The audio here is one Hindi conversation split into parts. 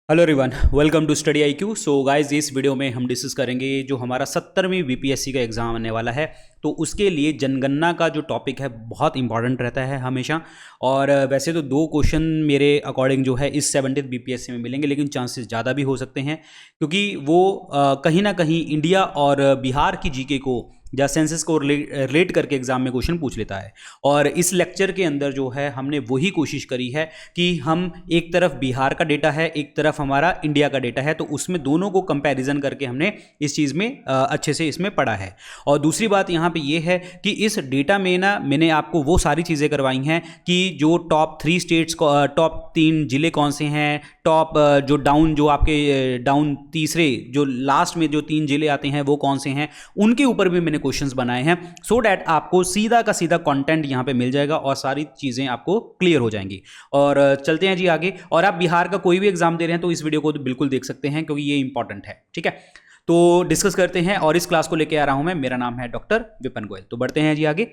Hello everyone, welcome to Study IQ. So guys, इस वीडियो में हम डिस्कस करेंगे जो हमारा 70वीं बीपीएससी का एग्जाम आने वाला है। तो उसके लिए जनगणना का जो टॉपिक है बहुत इंपॉर्टेंट रहता है हमेशा। और वैसे तो 2 क्वेश्चन मेरे अकॉर्डिंग जो है इस 70th बीपीएससी में मिलेंगे, लेकिन चांसेस ज़्यादा भी हो सकते हैं क्योंकि वो कहीं ना कहीं इंडिया और बिहार की जीके को या सेंसस को रिलेट करके एग्जाम में क्वेश्चन पूछ लेता है। और इस लेक्चर के अंदर जो है हमने वही कोशिश करी है कि हम एक तरफ बिहार का डेटा है, एक तरफ हमारा इंडिया का डेटा है, तो उसमें दोनों को कंपैरिजन करके हमने इस चीज़ में अच्छे से इसमें पढ़ा है। और दूसरी बात यहाँ पे ये है कि इस डेटा में ना मैंने आपको वो सारी चीज़ें करवाई हैं कि जो टॉप 3 स्टेट्स टॉप 3 जिले कौन से हैं, टॉप जो डाउन जो आपके डाउन तीसरे जो लास्ट में जो 3 जिले आते हैं वो कौन से हैं, उनके ऊपर भी मैंने क्वेश्चंस बनाए हैं सो डैट आपको सीधा का सीधा कंटेंट यहां पे मिल जाएगा और सारी चीजें आपको क्लियर हो जाएंगी। और चलते हैं जी आगे। और आप बिहार का कोई भी एग्जाम दे रहे हैं तो इस वीडियो को तो बिल्कुल देख सकते हैं क्योंकि ये इंपॉर्टेंट है। ठीक है, तो डिस्कस करते हैं। और इस क्लास को लेकर आ रहा हूं मैं, मेरा नाम है डॉक्टर विपिन गोयल। तो बढ़ते हैं जी आगे।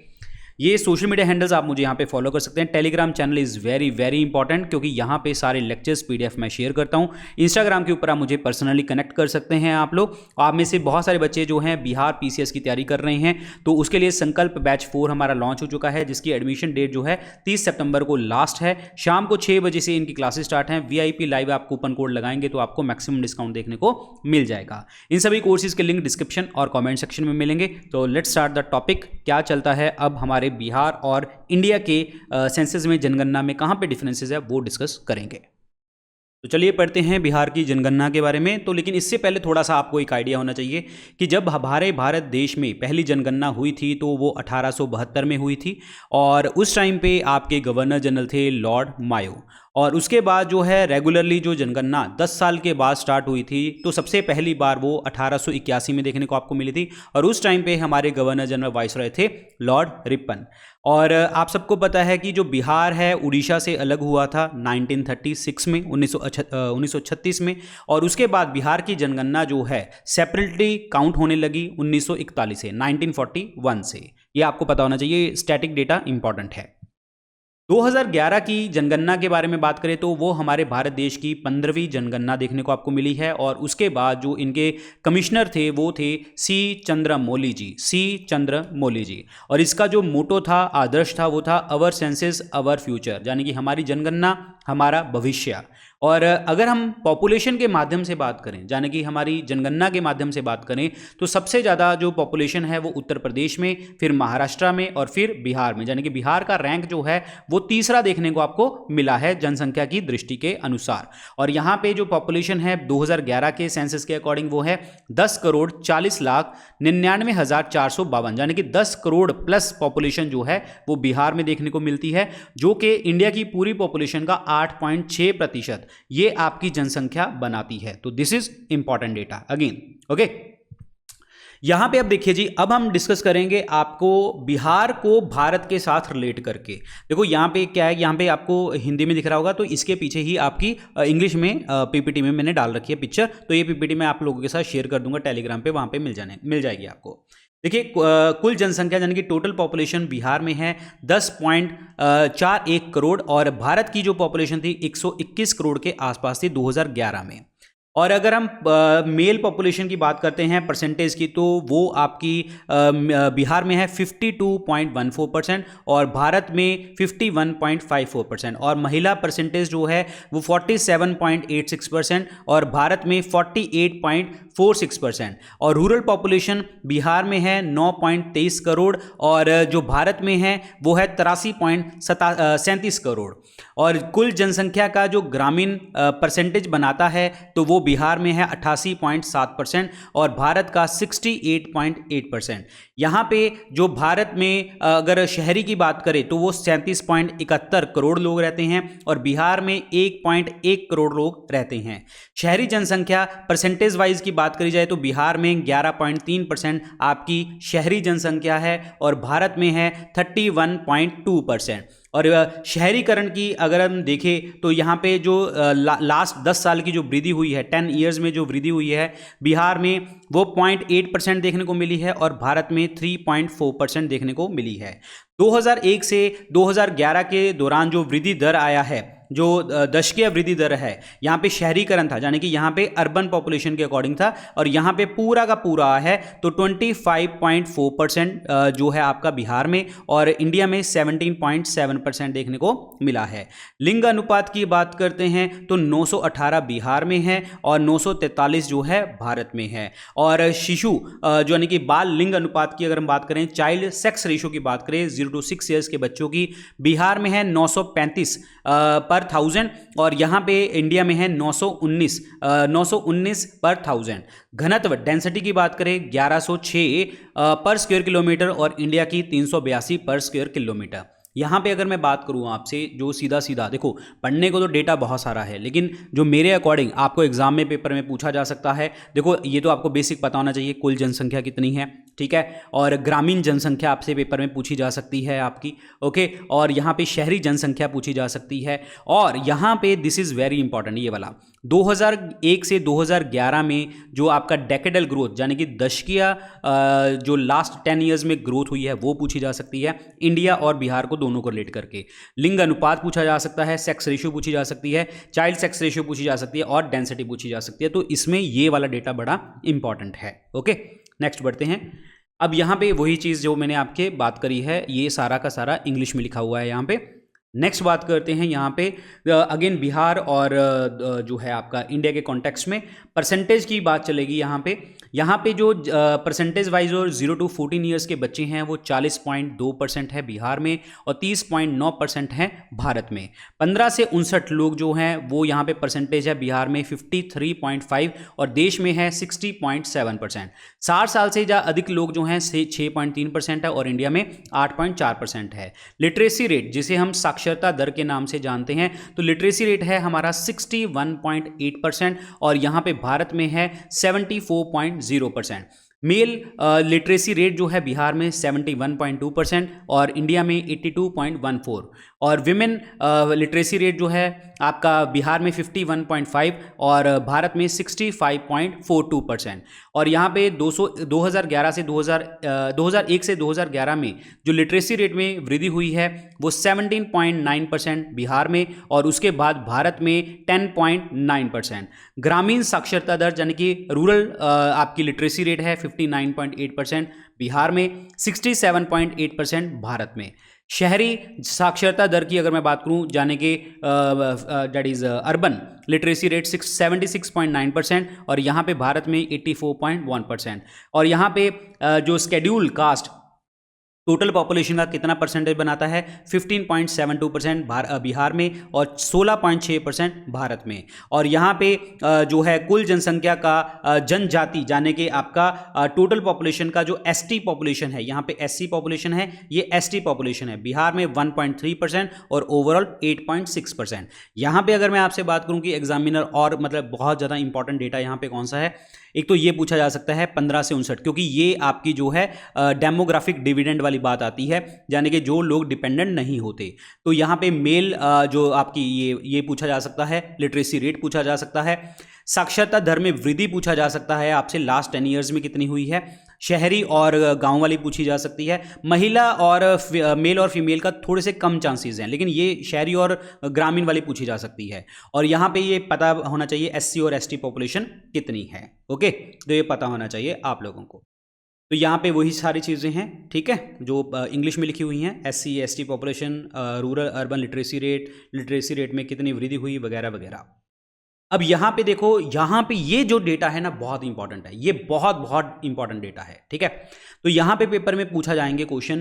ये सोशल मीडिया हैंडल्स आप मुझे यहाँ पे फॉलो कर सकते हैं। Telegram channel is very very important क्योंकि यहाँ पे सारे लेक्चर्स पीडीएफ मैं शेयर करता हूँ। इंस्टाग्राम के ऊपर आप मुझे पर्सनली कनेक्ट कर सकते हैं आप लोग। आप में से बहुत सारे बच्चे जो हैं बिहार पीसीएस की तैयारी कर रहे हैं, तो उसके लिए संकल्प बैच 4 हमारा लॉन्च हो चुका है, जिसकी एडमिशन डेट जो है 30 सितंबर को लास्ट है। शाम को 6 बजे से इनकी क्लासेस स्टार्ट हैं। वीआईपी लाइव आप कूपन कोड लगाएंगे तो आपको मैक्सिमम डिस्काउंट देखने को मिल जाएगा। इन सभी कोर्सेज के लिंक डिस्क्रिप्शन और कॉमेंट सेक्शन में मिलेंगे। तो लेट्स स्टार्ट द टॉपिक। क्या चलता है अब हमारे बिहार और इंडिया के सेंसस में, जनगणना में कहां पे डिफरेंसेस है वो डिस्कस करेंगे। तो चलिए पढ़ते हैं बिहार की जनगणना के बारे में। तो लेकिन इससे पहले थोड़ा सा आपको एक आइडिया होना चाहिए कि जब हमारे भारत देश में पहली जनगणना हुई थी तो वो 1872 में हुई थी। और उस टाइम पे आपके गवर्नर जनरल थे लॉर्ड मायो। और उसके बाद जो है रेगुलरली जो जनगणना 10 साल के बाद स्टार्ट हुई थी, तो सबसे पहली बार वो 1881 में देखने को आपको मिली थी। और उस टाइम पे हमारे गवर्नर जनरल वाइसरॉय थे लॉर्ड रिपन। और आप सबको पता है कि जो बिहार है उड़ीसा से अलग हुआ था 1936 में, 1936 में। और उसके बाद बिहार की जनगणना जो है सेपरेटली काउंट होने लगी 1941 से, 1941 से। ये आपको पता होना चाहिए, स्टैटिक डेटा इंपॉर्टेंट है। 2011 की जनगणना के बारे में बात करें तो वो हमारे भारत देश की 15वीं जनगणना देखने को आपको मिली है। और उसके बाद जो इनके कमिश्नर थे वो थे सी चंद्रमौली जी। और इसका जो मोटो था, आदर्श था, वो था अवर सेंसस अवर फ्यूचर, यानी कि हमारी जनगणना हमारा भविष्य। और अगर हम पॉपुलेशन के माध्यम से बात करें, यानी कि हमारी जनगणना के माध्यम से बात करें, तो सबसे ज़्यादा जो पॉपुलेशन है वो उत्तर प्रदेश में, फिर महाराष्ट्र में और फिर बिहार में, यानी कि बिहार का रैंक जो है वो तीसरा देखने को आपको मिला है जनसंख्या की दृष्टि के अनुसार। और यहाँ पे जो पॉपुलेशन है 2011 के सेंसस के अकॉर्डिंग वो है 10,40,99,452, यानी कि 10 करोड़ प्लस पॉपुलेशन जो है वो बिहार में देखने को मिलती है, जो कि इंडिया की पूरी पॉपुलेशन का 8.6% ये आपकी जनसंख्या बनाती है। तो this is important data again. Okay, यहां पे अब देखिए जी, अब हम डिस्कस करेंगे आपको बिहार को भारत के साथ रिलेट करके। देखो यहां पे क्या है, यहां पे आपको हिंदी में दिख रहा होगा, तो इसके पीछे ही आपकी इंग्लिश में पीपीटी में मैंने डाल रखी है पिक्चर। तो ये पीपीटी मैं आप लोगों के साथ शेयर कर दूंगा टेलीग्राम पे, वहां पे मिल जाएगी आपको। देखिए कुल जनसंख्या यानी कि टोटल पॉपुलेशन बिहार में है 10.41 करोड़। और भारत की जो पॉपुलेशन थी 121 करोड़ के आसपास थी 2011 में। और अगर हम मेल पॉपुलेशन की बात करते हैं परसेंटेज की, तो वो आपकी बिहार में है 52.14% और भारत में 51.54%। और महिला परसेंटेज जो है वो 47.86% और भारत में 48.46%। और रूरल पॉपुलेशन बिहार में है 9.23 करोड़ और जो भारत में है वो है 83.37 करोड़। और कुल जनसंख्या का जो ग्रामीण परसेंटेज बनाता है तो वो बिहार में है 88.7% और भारत का 68.8%। यहाँ पे जो भारत में अगर शहरी की बात करें तो वो 37.71 करोड़ लोग रहते हैं और बिहार में 1.1 करोड़ लोग रहते हैं। शहरी जनसंख्या परसेंटेज वाइज की बात करी जाए तो बिहार में 11.3% आपकी शहरी जनसंख्या है और भारत में है 31.2%। और शहरीकरण की अगर हम देखें तो यहाँ पे जो लास्ट 10 साल की जो वृद्धि हुई है, 10 ईयर्स में जो वृद्धि हुई है बिहार में वो 0.8% देखने को मिली है और भारत में 3.4% देखने को मिली है। 2001 से 2011 के दौरान जो वृद्धि दर आया है जो दशकीय वृद्धि दर है, यहाँ पे शहरीकरण था, यानी कि यहाँ पे अर्बन पॉपुलेशन के अकॉर्डिंग था, और यहाँ पे पूरा का पूरा है तो 25.4% जो है आपका बिहार में, और इंडिया में 17.7% देखने को मिला है। लिंग अनुपात की बात करते हैं तो 918 बिहार में है और 943 जो है भारत में है। और शिशु जो यानी कि बाल लिंग अनुपात की अगर हम बात करें, चाइल्ड सेक्स रेशियो की बात करें 0 to 6 ईयर्स के बच्चों की, बिहार में है 935 पर 1000 और यहाँ पे इंडिया में है 919 पर 1000। घनत्व डेंसिटी की बात करें 1106 पर स्क्वायर किलोमीटर और इंडिया की 382 पर स्क्वायर किलोमीटर। यहाँ पे अगर मैं बात करूँ आपसे, जो सीधा सीधा देखो, पढ़ने को तो डेटा बहुत सारा है, लेकिन जो मेरे अकॉर्डिंग आपको एग्जाम में पेपर में पूछा जा सकता है, देखो ये तो आपको बेसिक पता होना चाहिए, कुल जनसंख्या कितनी है, ठीक है, और ग्रामीण जनसंख्या आपसे पेपर में पूछी जा सकती है आपकी, ओके, और यहाँ पे शहरी जनसंख्या पूछी जा सकती है, और यहाँ पे दिस इज़ वेरी इंपॉर्टेंट ये वाला 2001 से 2011 में जो आपका डेकेडल ग्रोथ, यानी कि दशकीय जो लास्ट 10 ईयर्स में ग्रोथ हुई है वो पूछी जा सकती है, इंडिया और बिहार को दोनों को रिलेट करके। लिंग अनुपात पूछा जा सकता है, सेक्स रेशियो पूछी जा सकती है, चाइल्ड सेक्स रेशियो पूछी जा सकती है, और डेंसिटी पूछी जा सकती है। तो इसमें ये वाला डेटा बड़ा इंपॉर्टेंट है। ओके, नेक्स्ट बढ़ते हैं। अब यहाँ पे वही चीज़ जो मैंने आपके बात करी है, ये सारा का सारा इंग्लिश में लिखा हुआ है यहाँ पे। नेक्स्ट बात करते हैं यहाँ पे अगेन बिहार और जो है आपका इंडिया के कॉन्टेक्स्ट में परसेंटेज की बात चलेगी। यहाँ पे जो परसेंटेज वाइज और 0 to 14 ईयर्स के बच्चे हैं वो 40.2% है बिहार में और 30.9% हैं भारत में। 15 से 59 लोग जो हैं वो यहाँ पे परसेंटेज है बिहार में 53.5 और देश में है 60.7%। 60 साल से या अधिक लोग जो हैं 6.3% है और इंडिया में 8.4% है। लिटरेसी रेट जिसे हम साक्षरता दर के नाम से जानते हैं, तो लिटरेसी रेट है हमारा 61.8% और यहाँ पे भारत में है 74.0%। मेल लिटरेसी रेट जो है बिहार में 71.2% और इंडिया में 82.14 और विमेन लिटरेसी रेट जो है आपका बिहार में 51.5 और भारत में 65.42%। और यहाँ पे 2001 से 2011 में जो लिटरेसी रेट में वृद्धि हुई है वो 17.9% बिहार में और उसके बाद भारत में 10.9%। ग्रामीण साक्षरता दर यानी कि रूरल आपकी लिटरेसी रेट है 59.8% बिहार में, 67.8% भारत में। शहरी साक्षरता दर की अगर मैं बात करूं जाने के that is urban literacy rate 76.9% और यहाँ पे भारत में 84.1%। और यहाँ पे जो स्केड्यूल कास्ट टोटल पॉपुलेशन का कितना परसेंटेज बनाता है 15.72% बिहार में और 16.6% भारत में। और यहाँ पे जो है कुल जनसंख्या का जनजाति जाने के आपका टोटल पॉपुलेशन का जो एसटी पॉपुलेशन है, यहाँ पे एससी पॉपुलेशन है, ये एसटी पॉपुलेशन है बिहार में 1.3% और ओवरऑल 8.6%। यहाँ पे अगर मैं आपसे बात करूँ कि एग्जामिनर और मतलब बहुत ज़्यादा इंपॉर्टेंट डेटा यहाँ पे कौन सा है, एक तो ये पूछा जा सकता है 15 से 59, क्योंकि ये आपकी जो है डेमोग्राफिक डिविडेंड वाली बात आती है, यानी कि जो लोग डिपेंडेंट नहीं होते। तो यहाँ पे मेल जो आपकी ये पूछा जा सकता है, लिटरेसी रेट पूछा जा सकता है, साक्षरता दर में वृद्धि पूछा जा सकता है आपसे लास्ट 10 ईयर्स में कितनी हुई है, शहरी और गांव वाली पूछी जा सकती है। महिला और मेल और फीमेल का थोड़े से कम चांसेस हैं, लेकिन ये शहरी और ग्रामीण वाली पूछी जा सकती है। और यहाँ पे ये पता होना चाहिए एससी और एसटी पॉपुलेशन कितनी है। ओके, तो ये पता होना चाहिए आप लोगों को। तो यहाँ पे वही सारी चीज़ें हैं, ठीक है, जो इंग्लिश में लिखी हुई हैं, SC ST population, rural urban literacy rate में कितनी वृद्धि हुई वगैरह वगैरह। अब यहाँ पे देखो, यहाँ पे ये जो डेटा है ना बहुत इंपॉर्टेंट है, ये बहुत बहुत इंपॉर्टेंट डेटा है, ठीक है। तो यहाँ पे पेपर में पूछा जाएंगे क्वेश्चन,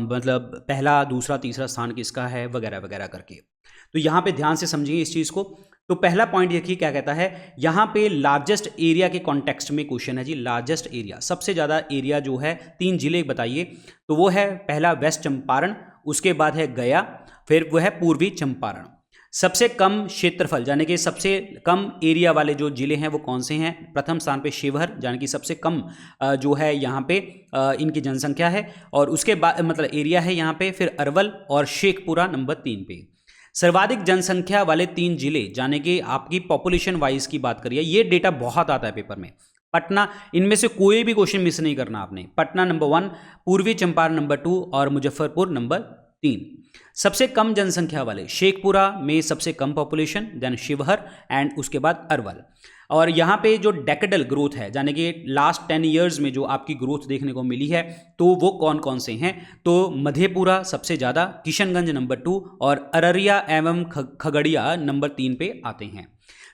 मतलब पहला दूसरा तीसरा स्थान किसका है वगैरह वगैरह करके। तो यहाँ पे ध्यान से समझिए इस चीज़ को। तो पहला पॉइंट देखिए क्या कहता है, यहाँ पे लार्जेस्ट एरिया के कॉन्टेक्स्ट में क्वेश्चन है जी। लार्जेस्ट एरिया, सबसे ज़्यादा एरिया जो है 3 जिले बताइए। तो वो है पहला वेस्ट चंपारण, उसके बाद है गया, फिर वो है पूर्वी चंपारण। सबसे कम क्षेत्रफल यानी कि सबसे कम एरिया वाले जो जिले हैं वो कौन से हैं? प्रथम स्थान पे शिवहर, यानी कि सबसे कम जो है यहाँ पे इनकी जनसंख्या है, और उसके बाद मतलब एरिया है यहाँ पे, फिर अरवल और शेखपुरा नंबर 3 पे। सर्वाधिक जनसंख्या वाले 3 जिले यानी कि आपकी पॉपुलेशन वाइज की बात करिए, ये डेटा बहुत आता है पेपर में। पटना, इनमें से कोई भी क्वेश्चन मिस नहीं करना आपने। पटना नंबर 1, पूर्वी चंपारण नंबर 2 और मुजफ्फरपुर नंबर 3। सबसे कम जनसंख्या वाले शेखपुरा में सबसे कम पॉपुलेशन, देन शिवहर एंड उसके बाद अरवल। और यहाँ पे जो डेकेडल ग्रोथ है यानी कि लास्ट 10 ईयर्स में जो आपकी ग्रोथ देखने को मिली है तो वो कौन कौन से हैं, तो मधेपुरा सबसे ज़्यादा, किशनगंज नंबर 2 और अररिया एवं खगड़िया नंबर 3 पे आते हैं।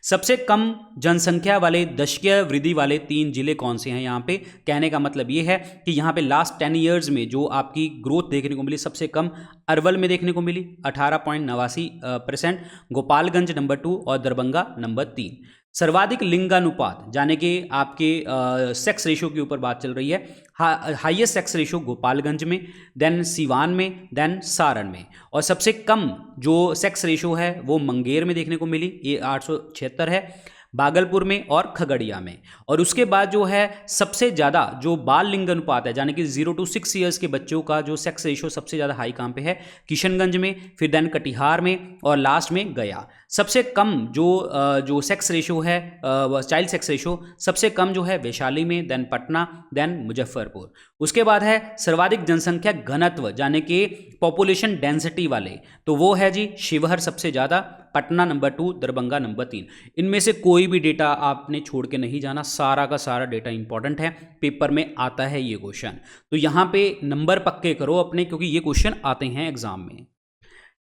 सबसे कम जनसंख्या वाले दशकीय वृद्धि वाले 3 जिले कौन से हैं यहाँ पे, कहने का मतलब ये है कि यहाँ पे लास्ट 10 ईयर्स में जो आपकी ग्रोथ देखने को मिली सबसे कम अरवल में देखने को मिली 18.89%, गोपालगंज नंबर 2 और दरभंगा नंबर 3। सर्वाधिक लिंगानुपात यानी कि आपके सेक्स रेशो के ऊपर बात चल रही है, हाईएस्ट सेक्स रेशो गोपालगंज में, देन सीवान में, देन सारण में। और सबसे कम जो सेक्स रेशो है वो मंगेर में देखने को मिली, ये 876 है, भागलपुर में और खगड़िया में। और उसके बाद जो है सबसे ज़्यादा जो बाल लिंगानुपात है यानी कि 0 to 6 ईयर्स के बच्चों का जो सेक्स रेशो सबसे ज़्यादा हाई कहाँ पे है, किशनगंज में, फिर देन कटिहार में और लास्ट में गया। सबसे कम जो सेक्स रेशो है चाइल्ड सेक्स रेशो सबसे कम जो है वैशाली में, देन पटना, देन मुजफ्फरपुर। उसके बाद है सर्वाधिक जनसंख्या घनत्व यानी कि पॉपुलेशन डेंसिटी वाले, तो वो है जी शिवहर सबसे ज़्यादा, पटना नंबर 2, दरभंगा नंबर 3। इनमें से कोई भी डेटा आपने छोड़ के नहीं जाना, सारा का सारा डेटा इंपॉर्टेंट है, पेपर में आता है ये क्वेश्चन, तो यहाँ पे नंबर पक्के करो अपने क्योंकि ये क्वेश्चन आते हैं एग्जाम में।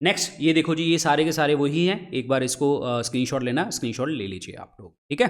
नेक्स्ट ये देखो जी, ये सारे के सारे वही हैं, एक बार इसको स्क्रीनशॉट लेना, स्क्रीनशॉट ले लीजिए आप लोग, ठीक है।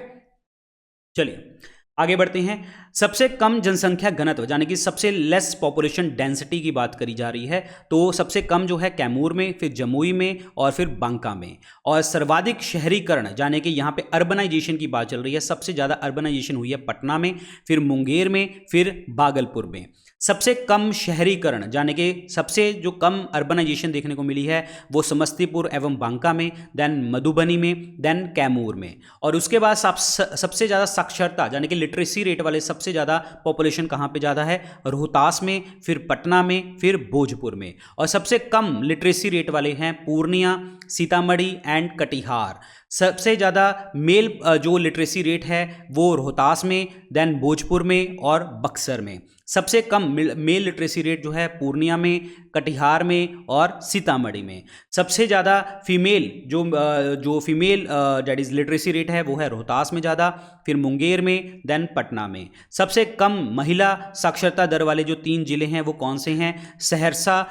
चलिए आगे बढ़ते हैं। सबसे कम जनसंख्या घनत्व यानी कि सबसे लेस पॉपुलेशन डेंसिटी की बात करी जा रही है, तो सबसे कम जो है कैमूर में, फिर जमुई में और फिर बांका में। और सर्वाधिक शहरीकरण यानी कि यहाँ पे अर्बनाइजेशन की बात चल रही है, सबसे ज़्यादा अर्बनाइजेशन हुई है पटना में, फिर मुंगेर में, फिर भागलपुर में। सबसे कम शहरीकरण यानी कि सबसे जो कम अर्बनाइजेशन देखने को मिली है वो समस्तीपुर एवं बांका में, देन मधुबनी में, देन कैमूर में। और उसके बाद सबसे ज़्यादा साक्षरता यानी कि लिटरेसी रेट वाले सबसे ज़्यादा पॉपुलेशन कहाँ पे ज़्यादा है, रोहतास में, फिर पटना में, फिर भोजपुर में। और सबसे कम लिटरेसी रेट वाले हैं पूर्णिया, सीतामढ़ी एंड कटिहार। सबसे ज़्यादा मेल जो लिटरेसी रेट है वो रोहतास में, देन भोजपुर में और बक्सर में। सबसे कम मेल लिटरेसी रेट जो है पूर्णिया में, कटिहार में और सीतामढ़ी में। सबसे ज़्यादा फीमेल जो female that is literacy rate है वो है रोहतास में ज़्यादा, फिर मुंगेर में, देन पटना में। सबसे कम महिला साक्षरता दर वाले जो 3 जिले हैं वो कौन से हैं, सहरसा,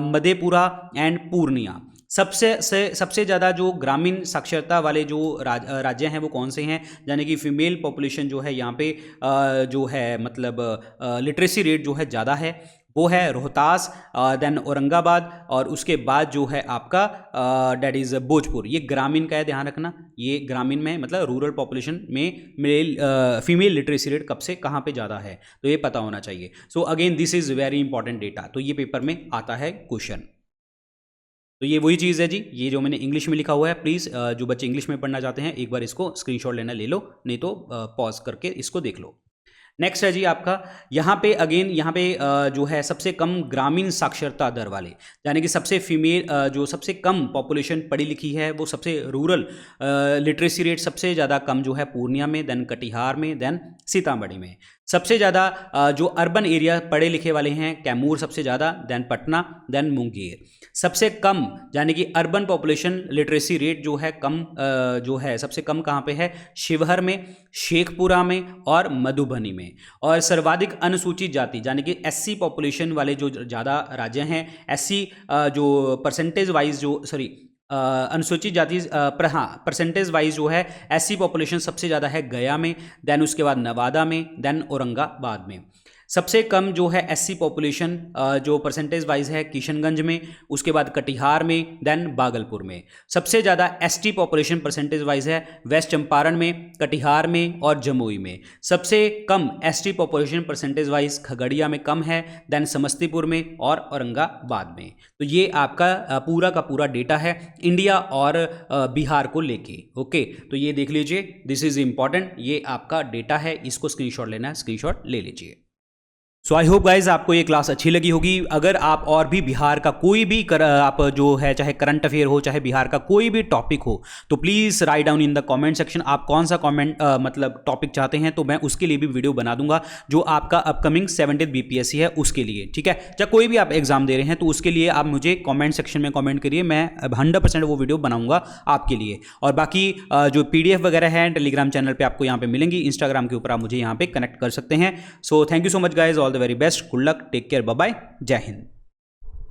मधेपुरा एंड पूर्णिया। सबसे ज़्यादा जो ग्रामीण साक्षरता वाले जो राज्य हैं वो कौन से हैं, यानी कि फीमेल पॉपुलेशन जो है यहाँ पे जो है मतलब लिटरेसी रेट जो है ज़्यादा है वो है रोहतास, देन औरंगाबाद और उसके बाद जो है आपका डेट इज़ भोजपुर। ये ग्रामीण का है, ध्यान रखना, ये ग्रामीण में मतलब रूरल पॉपुलेशन में फीमेल लिटरेसी रेट कब से कहाँ पे ज़्यादा है, तो ये पता होना चाहिए। So again this is very important data, तो ये पेपर में आता है क्वेश्चन। तो ये वही चीज़ है जी, ये जो मैंने इंग्लिश में लिखा हुआ है, प्लीज़ जो बच्चे इंग्लिश में पढ़ना चाहते हैं एक बार इसको स्क्रीनशॉट लेना ले लो, नहीं तो पॉज करके इसको देख लो। नेक्स्ट है जी आपका यहाँ पे अगेन यहाँ पे जो है सबसे कम ग्रामीण साक्षरता दर वाले यानी कि सबसे फीमेल जो सबसे कम पॉपुलेशन पढ़ी लिखी है वो सबसे रूरल लिटरेसी रेट सबसे ज़्यादा कम जो है पूर्णिया में, देन कटिहार में, देन सीतामढ़ी में। सबसे ज़्यादा जो अर्बन एरिया पढ़े लिखे वाले हैं कैमूर सबसे ज़्यादा, देन पटना, देन मुंगेर। सबसे कम यानी कि अर्बन पॉपुलेशन लिटरेसी रेट जो है कम जो है सबसे कम कहाँ पे है, शिवहर में, शेखपुरा में और मधुबनी में। और सर्वाधिक अनुसूचित जाति यानी कि एससी पॉपुलेशन वाले जो ज़्यादा राज्य हैं, एससी जो परसेंटेज वाइज जो अनुसूचित जाति हाँ परसेंटेज वाइज जो है एससी पॉपुलेशन सबसे ज़्यादा है गया में, देन उसके बाद नवादा में, देन औरंगाबाद में। सबसे कम जो है एससी पॉपुलेशन जो परसेंटेज वाइज है किशनगंज में, उसके बाद कटिहार में, देन भागलपुर में। सबसे ज़्यादा एसटी पॉपुलेशन परसेंटेज वाइज है वेस्ट चंपारण में, कटिहार में और जमुई में। सबसे कम ST population percentage wise Khagaria में कम है, देन समस्तीपुर में और औरंगाबाद में। तो ये आपका पूरा का पूरा डेटा है इंडिया और बिहार को लेके। ओके, तो ये देख लीजिए, दिस इज़ इम्पॉर्टेंट, ये आपका डेटा है, इसको स्क्रीनशॉट लेना है, स्क्रीनशॉट ले लीजिए। सो आई होप गाइज आपको ये क्लास अच्छी लगी होगी। अगर आप और भी बिहार का कोई भी आप जो है, चाहे करंट अफेयर हो, चाहे बिहार का कोई भी टॉपिक हो, तो please write down in the comment section आप कौन सा कमेंट मतलब टॉपिक चाहते हैं, तो मैं उसके लिए भी वीडियो बना दूंगा जो आपका अपकमिंग 70th बीपीएससी है उसके लिए, ठीक है। चाहे कोई भी आप एग्जाम दे रहे हैं तो उसके लिए आप मुझे कॉमेंट सेक्शन में कॉमेंट करिए, मैं 100% वो वीडियो बनाऊंगा आपके लिए। और बाकी जो PDF वगैरह है टेलीग्राम चैनल पर आपको यहाँ पे मिलेंगी, इंस्टाग्राम के ऊपर आप मुझे यहाँ पे कनेक्ट कर सकते हैं। So thank you so much guys, all the very best, good luck, take care, bye bye, Jai Hind.